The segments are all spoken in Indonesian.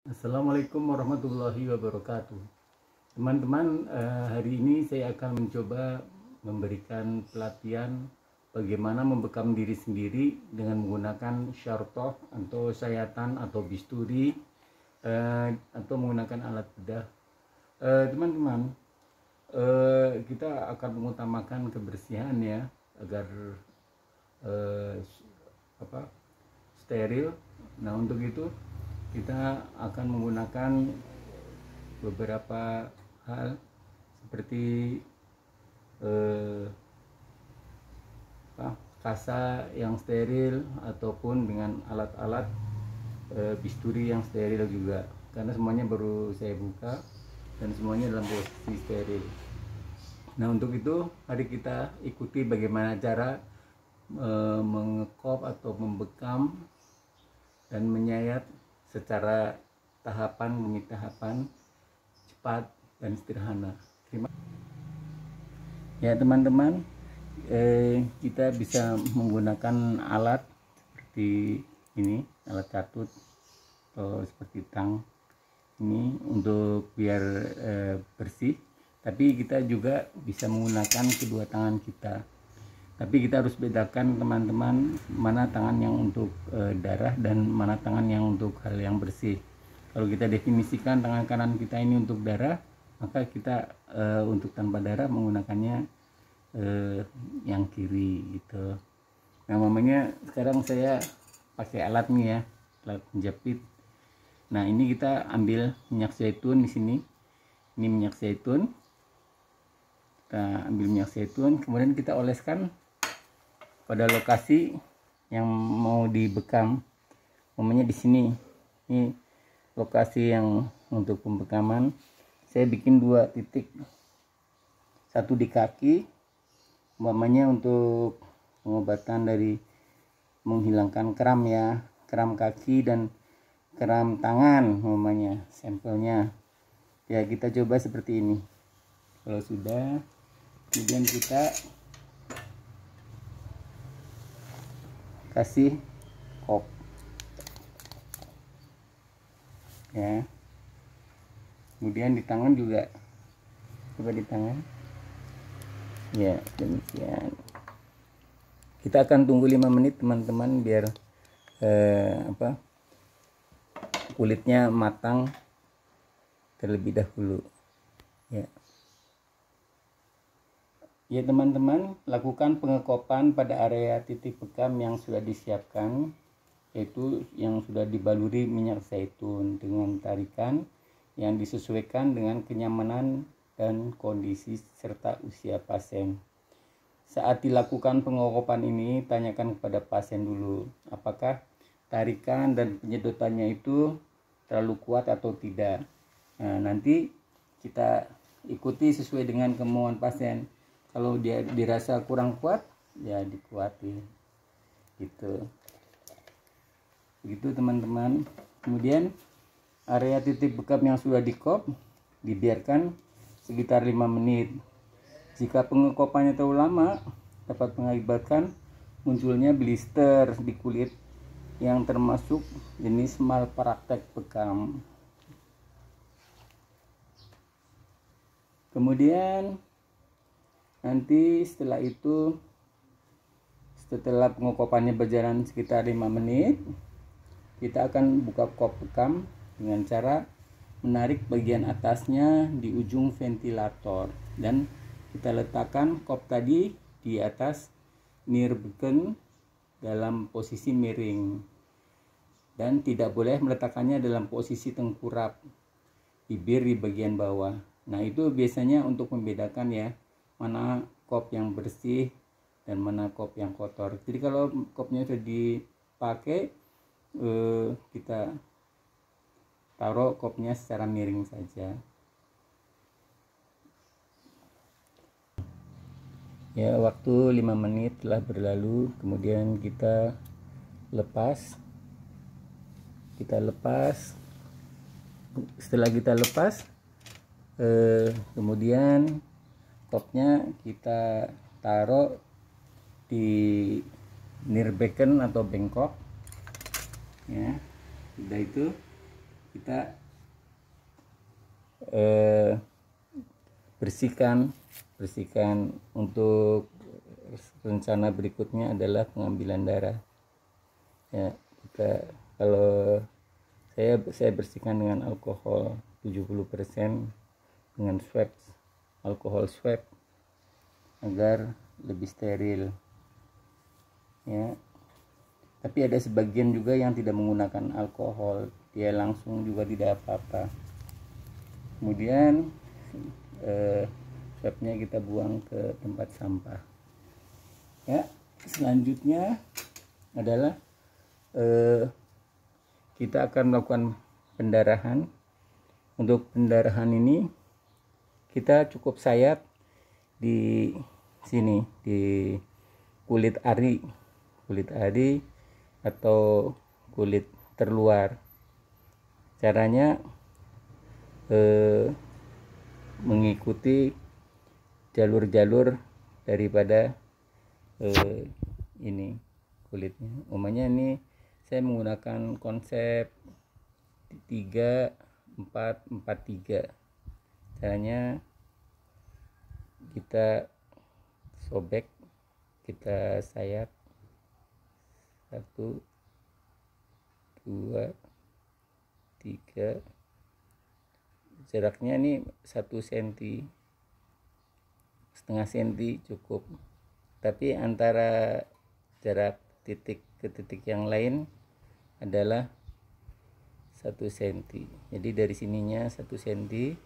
Assalamualaikum warahmatullahi wabarakatuh. Teman-teman, hari ini saya akan mencoba memberikan pelatihan bagaimana membekam diri sendiri dengan menggunakan syartoh atau sayatan atau bisturi atau menggunakan alat bedah. Teman-teman, kita akan mengutamakan kebersihan ya, agar steril. Nah, untuk itu kita akan menggunakan beberapa hal seperti kasa yang steril ataupun dengan alat-alat bisturi yang steril juga, karena semuanya baru saya buka dan semuanya dalam posisi steril. Nah, untuk itu mari kita ikuti bagaimana cara mengekop atau membekam dan menyayat secara tahapan demi tahapan, cepat dan sederhana. Ya teman-teman, kita bisa menggunakan alat seperti ini, alat catut atau seperti tang ini untuk biar bersih. Tapi kita juga bisa menggunakan kedua tangan kita. Tapi kita harus bedakan teman-teman, mana tangan yang untuk darah dan mana tangan yang untuk hal yang bersih. Kalau kita definisikan tangan kanan kita ini untuk darah, maka kita untuk tanpa darah menggunakannya yang kiri gitu. Nah, mamanya sekarang saya pakai alat nih ya, alat menjepit. Nah, ini kita ambil minyak zaitun di sini. Ini minyak zaitun. Kita ambil minyak zaitun, kemudian kita oleskan pada lokasi yang mau dibekam. Umpamanya di sini, ini lokasi yang untuk pembekaman. Saya bikin 2 titik, satu di kaki, umpamanya untuk pengobatan dari menghilangkan kram ya, kram kaki dan kram tangan, umpamanya sampelnya. Ya, kita coba seperti ini. Kalau sudah, kemudian kita kasih kop ya, kemudian di tangan juga, coba di tangan ya, demikian. Kita akan tunggu 5 menit teman-teman, biar kulitnya matang terlebih dahulu ya. Ya teman-teman, lakukan pengekopan pada area titik bekam yang sudah disiapkan, yaitu yang sudah dibaluri minyak zaitun dengan tarikan yang disesuaikan dengan kenyamanan dan kondisi serta usia pasien. Saat dilakukan pengekopan ini, tanyakan kepada pasien dulu apakah tarikan dan penyedotannya itu terlalu kuat atau tidak. Nah, nanti kita ikuti sesuai dengan kemauan pasien. Kalau dia dirasa kurang kuat, ya dikuatin gitu. Begitu teman-teman. Kemudian area titik bekam yang sudah dikop dibiarkan sekitar 5 menit. Jika pengekopannya terlalu lama, dapat mengakibatkan munculnya blister di kulit yang termasuk jenis malpraktek bekam. Kemudian nanti setelah itu, setelah pengekopannya berjalan sekitar 5 menit, kita akan buka kop bekam dengan cara menarik bagian atasnya di ujung ventilator, dan kita letakkan kop tadi di atas nirbeken dalam posisi miring, dan tidak boleh meletakkannya dalam posisi tengkurap, bibir di bagian bawah. Nah, itu biasanya untuk membedakan ya, mana kop yang bersih dan mana kop yang kotor. Jadi kalau kopnya sudah dipakai, kita taruh kopnya secara miring saja ya. Waktu 5 menit telah berlalu, kemudian kita lepas. Setelah kita lepas, kemudian kopnya kita taruh di nirbeken atau bengkok ya. Sudah itu kita bersihkan untuk rencana berikutnya adalah pengambilan darah. Ya, kita kalau saya bersihkan dengan alkohol 70% dengan alkohol swab agar lebih steril. Ya. Tapi ada sebagian juga yang tidak menggunakan alkohol, dia langsung juga tidak apa-apa. Kemudian swabnya kita buang ke tempat sampah. Ya, selanjutnya adalah kita akan melakukan pendarahan. Untuk pendarahan ini kita cukup sayat di sini, di kulit ari atau kulit terluar. Caranya mengikuti jalur-jalur daripada ini kulitnya. Umumnya ini saya menggunakan konsep 3-4-4-3. Caranya kita sobek, kita sayat 1 2 3, jaraknya ini 1 cm, setengah cm cukup, tapi antara jarak titik ke titik yang lain adalah 1 cm. Jadi dari sininya 1 cm,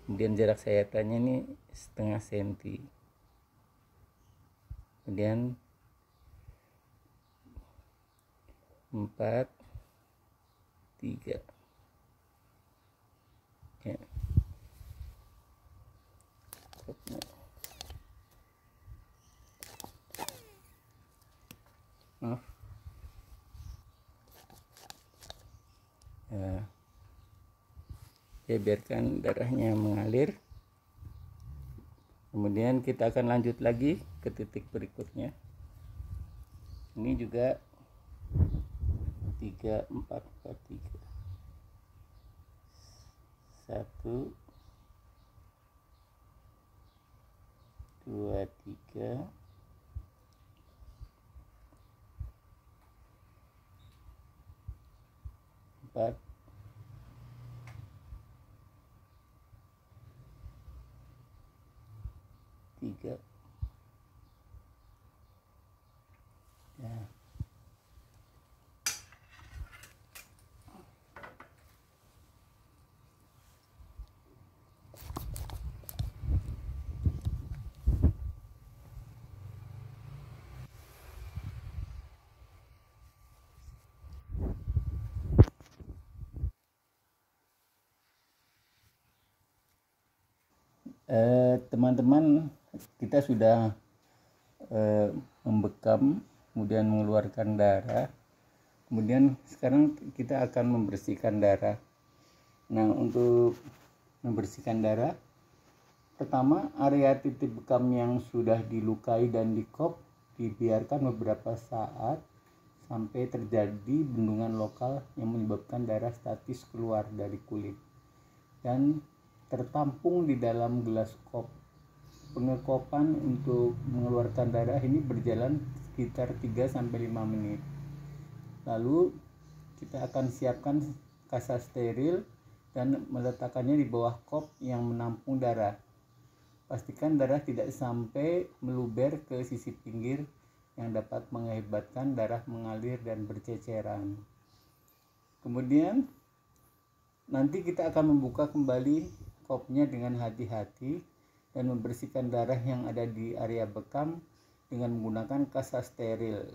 kemudian jarak sayatannya ini setengah cm, kemudian 4 3 ya. Maaf ya, biarkan darahnya mengalir. Kemudian kita akan lanjut lagi ke titik berikutnya. Ini juga 3-4-4-3, 1 2 3 4 3 ya. Teman-teman, kita sudah membekam, kemudian mengeluarkan darah, kemudian sekarang kita akan membersihkan darah. Nah, untuk membersihkan darah, pertama area titik bekam yang sudah dilukai dan dikop dibiarkan beberapa saat sampai terjadi bendungan lokal yang menyebabkan darah statis keluar dari kulit dan tertampung di dalam gelas kop. Pengekopan untuk mengeluarkan darah ini berjalan sekitar 3-5 menit. Lalu kita akan siapkan kasa steril dan meletakkannya di bawah kop yang menampung darah. Pastikan darah tidak sampai meluber ke sisi pinggir yang dapat mengakibatkan darah mengalir dan berceceran. Kemudian nanti kita akan membuka kembali kopnya dengan hati-hati dan membersihkan darah yang ada di area bekam dengan menggunakan kasa steril.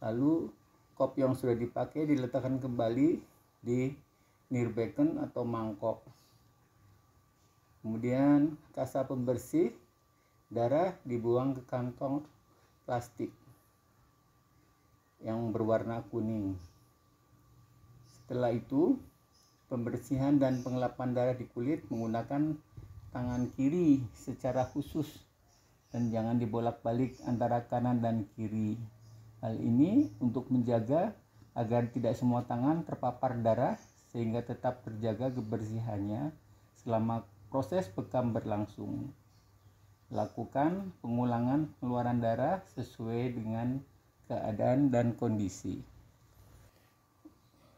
Lalu kop yang sudah dipakai diletakkan kembali di nirbekken atau mangkok. Kemudian kasa pembersih darah dibuang ke kantong plastik yang berwarna kuning. Setelah itu, pembersihan dan pengelapan darah di kulit menggunakan tangan kiri secara khusus dan jangan dibolak-balik antara kanan dan kiri. Hal ini untuk menjaga agar tidak semua tangan terpapar darah sehingga tetap terjaga kebersihannya selama proses bekam berlangsung. Lakukan pengulangan pengeluaran darah sesuai dengan keadaan dan kondisi.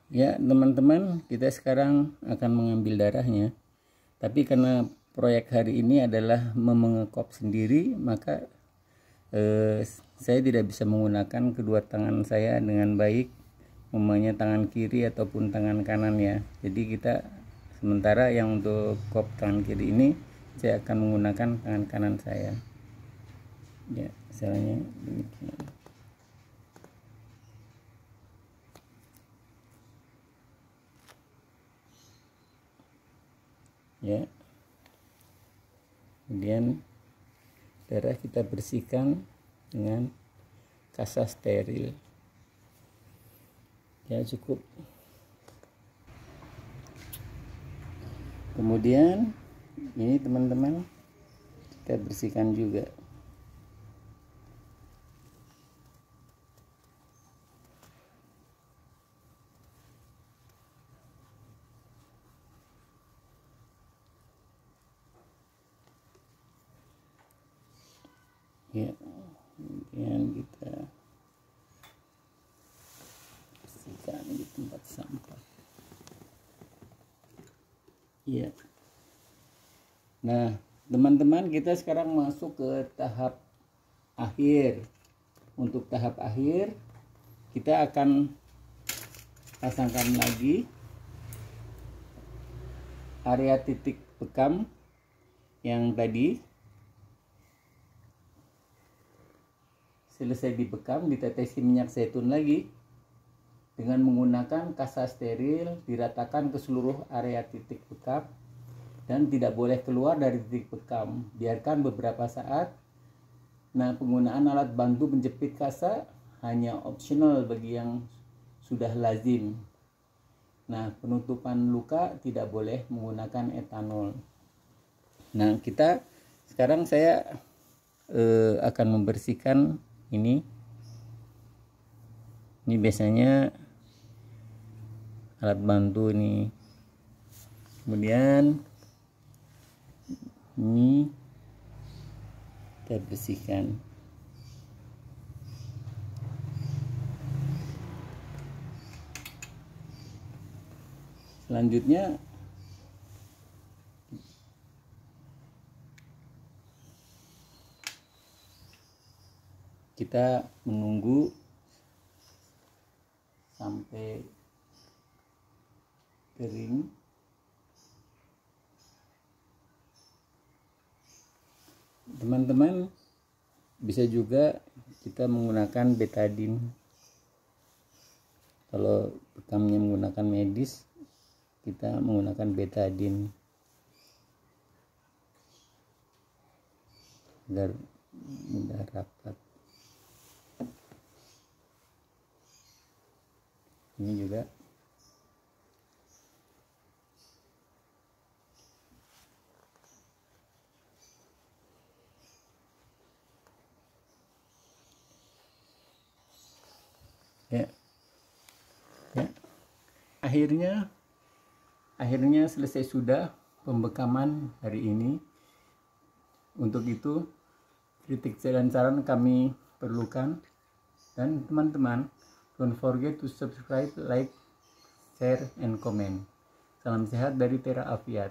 Ya teman-teman, kita sekarang akan mengambil darahnya. Tapi karena proyek hari ini adalah mengekop sendiri, maka saya tidak bisa menggunakan kedua tangan saya dengan baik, umpamanya tangan kiri ataupun tangan kanan ya. Jadi kita sementara yang untuk kop tangan kiri ini saya akan menggunakan tangan kanan saya. Ya, caranya demikian. Ya. Kemudian darah kita bersihkan dengan kasa steril. Ya, cukup. Kemudian ini teman-teman, kita bersihkan juga. Ya, kemudian kita bersihkan di tempat sampah. Ya. Nah, teman-teman, kita sekarang masuk ke tahap akhir. Untuk tahap akhir, kita akan pasangkan lagi area titik bekam yang tadi. Selesai dibekam, ditetesi minyak zaitun lagi dengan menggunakan kasa steril, diratakan ke seluruh area titik bekam dan tidak boleh keluar dari titik bekam. Biarkan beberapa saat. Nah, penggunaan alat bantu menjepit kasa hanya opsional bagi yang sudah lazim. Nah, penutupan luka tidak boleh menggunakan etanol. Nah, sekarang saya akan membersihkan ini biasanya alat bantu ini. Kemudian ini kita bersihkan. Selanjutnya kita menunggu sampai kering. Teman-teman, bisa juga kita menggunakan betadine. Kalau bekamnya menggunakan medis, kita menggunakan betadine agar mudah rapat. Ini juga ya. Akhirnya selesai sudah pembekaman hari ini. Untuk itu kritik dan saran kami perlukan, dan teman-teman don't forget to subscribe, like, share, and comment. Salam sehat dari Tera Afiat.